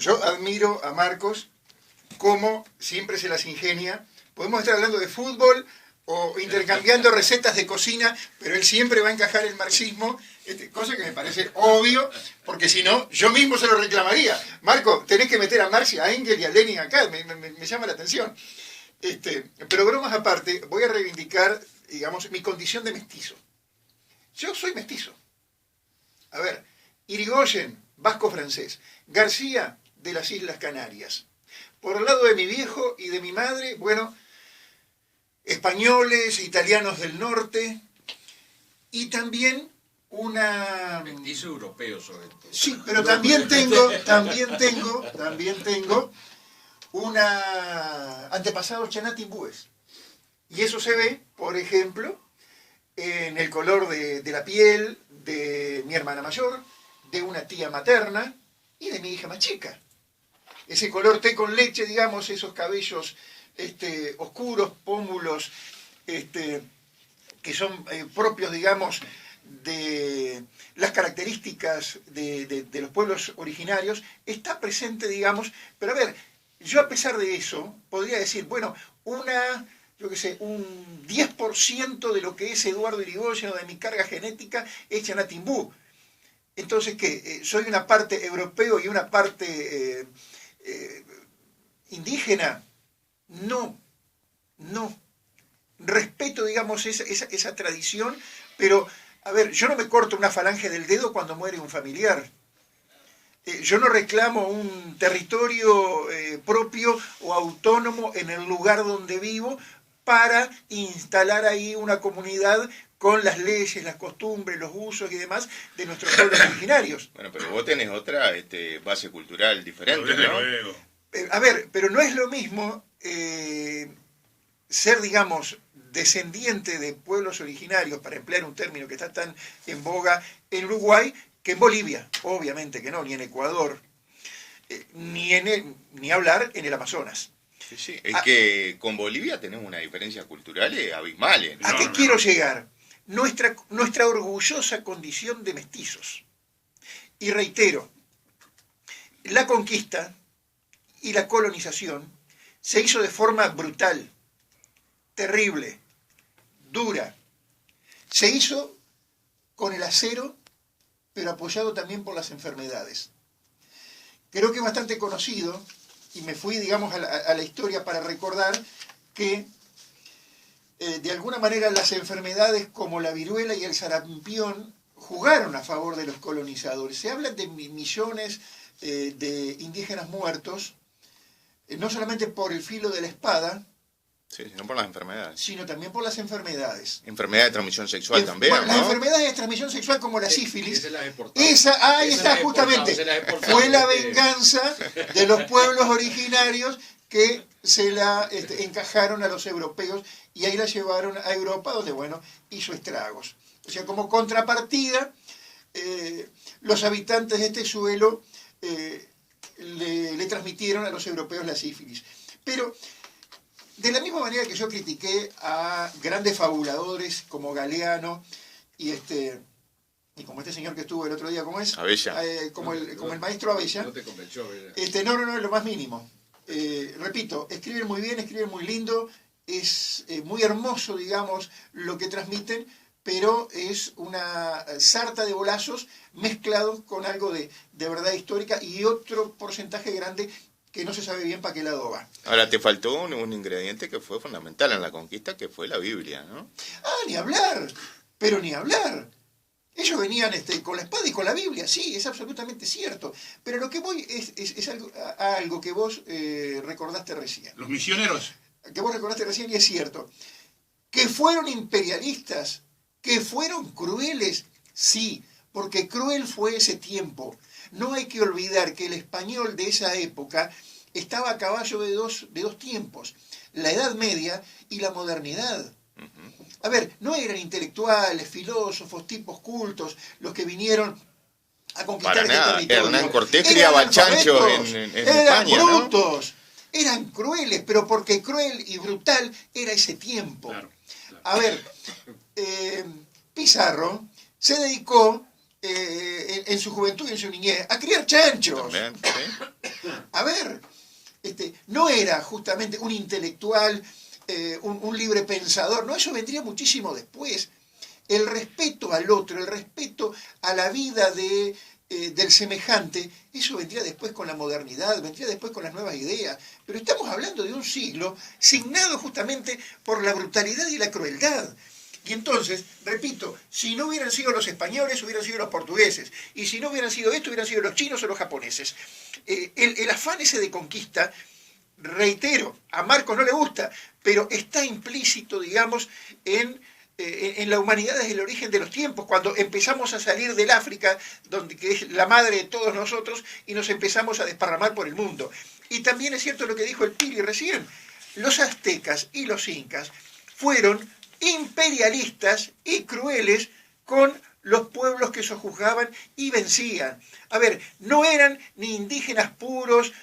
yo admiro a Marcos cómo siempre se las ingenia. Podemos estar hablando de fútbol o intercambiando recetas de cocina, pero él siempre va a encajar el marxismo, cosa que me parece obvio, porque si no, yo mismo se lo reclamaría. Marco, tenés que meter a Marx, a Engels y a Lenin acá, me llama la atención. Pero bromas aparte, voy a reivindicar, digamos, mi condición de mestizo. Yo soy mestizo. A ver, Irigoyen, vasco-francés. García, de las Islas Canarias. Por el lado de mi viejo y de mi madre, bueno, españoles, italianos del norte, y también una... Mestizo europeo sobre todo. Sí, pero también tengo una antepasados chanatimbúes. Y eso se ve, por ejemplo, en el color de la piel de mi hermana mayor, de una tía materna y de mi hija más chica. Ese color té con leche, digamos, esos cabellos oscuros, pómulos, que son propios, digamos, de las características de los pueblos originarios, está presente, digamos, pero a ver, yo a pesar de eso, podría decir, bueno, un 10% de lo que es Eduardo Irigoyen o de mi carga genética es chanatimbú. Entonces, ¿qué? ¿Soy una parte europeo y una parte indígena? No. Respeto, digamos, esa tradición, pero, a ver, yo no me corto una falange del dedo cuando muere un familiar. Yo no reclamo un territorio propio o autónomo en el lugar donde vivo para instalar ahí una comunidad con las leyes, las costumbres, los usos y demás de nuestros pueblos originarios. Bueno, pero vos tenés otra base cultural diferente, ¿no? A ver, pero no es lo mismo ser, digamos, descendiente de pueblos originarios, para emplear un término que está tan en boga en Uruguay, que en Bolivia, obviamente que no, ni en Ecuador, ni hablar en el Amazonas. Sí, es que con Bolivia tenemos una diferencia cultural abismal. ¿A qué quiero llegar? Nuestra orgullosa condición de mestizos. Y reitero, la conquista y la colonización se hizo de forma brutal, terrible, dura. Se hizo con el acero, pero apoyado también por las enfermedades. Creo que es bastante conocido, y me fui, digamos, a la historia para recordar que de alguna manera las enfermedades como la viruela y el sarampión jugaron a favor de los colonizadores. Se habla de millones de indígenas muertos, no solamente por el filo de la espada, sí, sino por las enfermedades. Sino también por las enfermedades. Enfermedades de transmisión sexual también, bueno, ¿no? Las enfermedades de transmisión sexual como la sífilis. Ahí está justamente. Fue la venganza de los pueblos originarios que se la encajaron a los europeos y ahí la llevaron a Europa, donde, bueno, hizo estragos. O sea, como contrapartida, los habitantes de este suelo le transmitieron a los europeos la sífilis. Pero de la misma manera que yo critiqué a grandes fabuladores como Galeano y como este señor que estuvo el otro día, ¿cómo es? Abella. Como el maestro Abella. No te convenció, Abella. No, lo más mínimo. Repito, escriben muy bien, escriben muy lindo, es muy hermoso, digamos, lo que transmiten, pero es una sarta de bolazos mezclados con algo de verdad histórica y otro porcentaje grande que no se sabe bien para qué lado va. Ahora, te faltó un ingrediente que fue fundamental en la conquista, que fue la Biblia, ¿no? Ni hablar, pero ni hablar. Ellos venían con la espada y con la Biblia, sí, es absolutamente cierto. Pero lo que voy es algo que vos recordaste recién. Los misioneros. Que vos recordaste recién y es cierto. Que fueron imperialistas, que fueron crueles, sí, porque cruel fue ese tiempo. No hay que olvidar que el español de esa época estaba a caballo de dos tiempos, la Edad Media y la modernidad. A ver, no eran intelectuales, filósofos, tipos cultos, los que vinieron a conquistar este territorio. Hernán Cortés criaba chanchos en España, eran brutos, ¿no? Eran crueles, pero porque cruel y brutal era ese tiempo. Claro. A ver, Pizarro se dedicó en su juventud y en su niñez a criar chanchos. También, ¿sí? a ver, no era justamente un intelectual, un libre pensador, no, eso vendría muchísimo después. El respeto al otro, el respeto a la vida del semejante, eso vendría después con la modernidad, vendría después con las nuevas ideas. Pero estamos hablando de un siglo signado justamente por la brutalidad y la crueldad. Y entonces, repito, si no hubieran sido los españoles, hubieran sido los portugueses. Y si no hubieran sido esto, hubieran sido los chinos o los japoneses. El afán ese de conquista, reitero, a Marcos no le gusta, pero está implícito, digamos, en la humanidad desde el origen de los tiempos, cuando empezamos a salir del África, que es la madre de todos nosotros, y nos empezamos a desparramar por el mundo. Y también es cierto lo que dijo el Piri recién, los aztecas y los incas fueron imperialistas y crueles con los pueblos que sojuzgaban y vencían. A ver, no eran ni indígenas puros,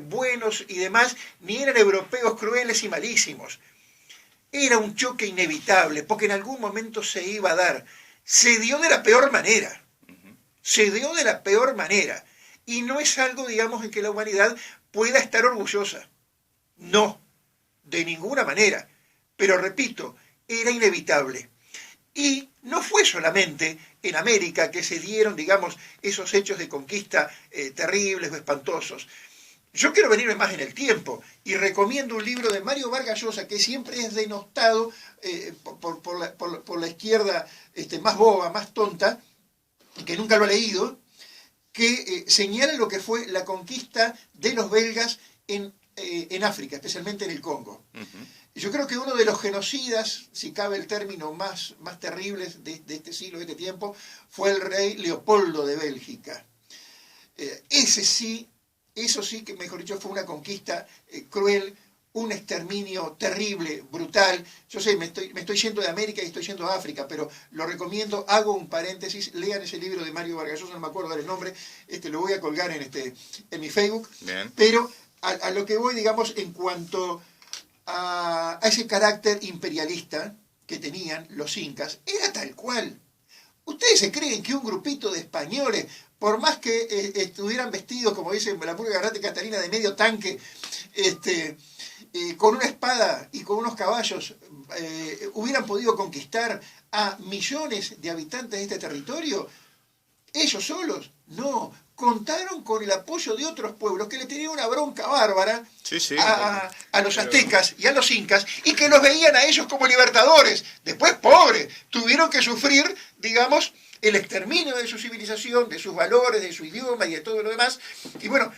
buenos y demás, ni eran europeos crueles y malísimos. Era un choque inevitable, porque en algún momento se iba a dar. Se dio de la peor manera. Se dio de la peor manera. Y no es algo, digamos, en que la humanidad pueda estar orgullosa. No, de ninguna manera. Pero repito, era inevitable. Y no fue solamente en América que se dieron, digamos, esos hechos de conquista terribles o espantosos. Yo quiero venirme más en el tiempo y recomiendo un libro de Mario Vargas Llosa, que siempre es denostado por la izquierda más boba, más tonta, que nunca lo ha leído, que señala lo que fue la conquista de los belgas en África, especialmente en el Congo. Yo creo que uno de los genocidas, si cabe el término, más terribles de este siglo, de este tiempo, fue el rey Leopoldo de Bélgica. Eso sí que, mejor dicho, fue una conquista cruel, un exterminio terrible, brutal. Yo sé, me estoy yendo de América y estoy yendo a África, pero lo recomiendo, hago un paréntesis, lean ese libro de Mario Vargas Llosa, no me acuerdo dar el nombre, lo voy a colgar en mi Facebook. Bien. Pero a lo que voy, digamos, en cuanto a ese carácter imperialista que tenían los incas, era tal cual. ¿Ustedes se creen que un grupito de españoles, por más que estuvieran vestidos, como dice la pura Garrate Catalina, de medio tanque, con una espada y con unos caballos, hubieran podido conquistar a millones de habitantes de este territorio? ¿Ellos solos? No. Contaron con el apoyo de otros pueblos que le tenían una bronca bárbara a los aztecas y a los incas, y que los veían a ellos como libertadores. Después, pobres, tuvieron que sufrir, digamos, el exterminio de su civilización, de sus valores, de su idioma y de todo lo demás. Y bueno,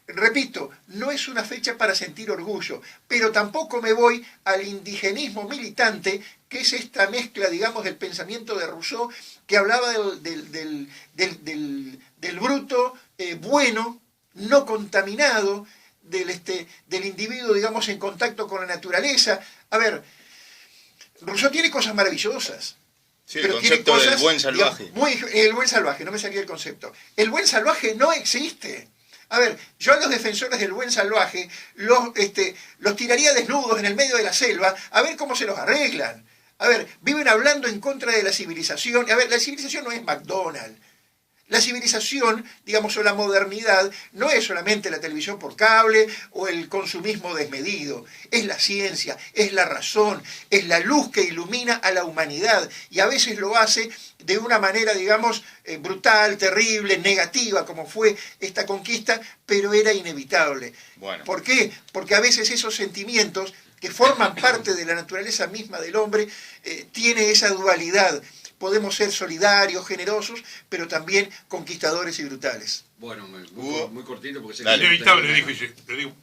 repito, no es una fecha para sentir orgullo, pero tampoco me voy al indigenismo militante, que es esta mezcla, digamos, del pensamiento de Rousseau, que hablaba del bruto bueno, no contaminado, del individuo, digamos, en contacto con la naturaleza. A ver, Rousseau tiene cosas maravillosas. Sí, pero el concepto tiene cosas, del buen salvaje. Digamos, el buen salvaje, no me salía el concepto. El buen salvaje no existe. A ver, yo a los defensores del buen salvaje los tiraría desnudos en el medio de la selva a ver cómo se los arreglan. A ver, viven hablando en contra de la civilización. A ver, la civilización no es McDonald's. La civilización, digamos, o la modernidad, no es solamente la televisión por cable o el consumismo desmedido. Es la ciencia, es la razón, es la luz que ilumina a la humanidad. Y a veces lo hace de una manera, digamos, brutal, terrible, negativa, como fue esta conquista, pero era inevitable. Bueno. ¿Por qué? Porque a veces esos sentimientos que forman parte de la naturaleza misma del hombre tiene esa dualidad. Podemos ser solidarios, generosos, pero también conquistadores y brutales. Bueno, muy cortito porque sé que... Dale. Inevitable, le digo,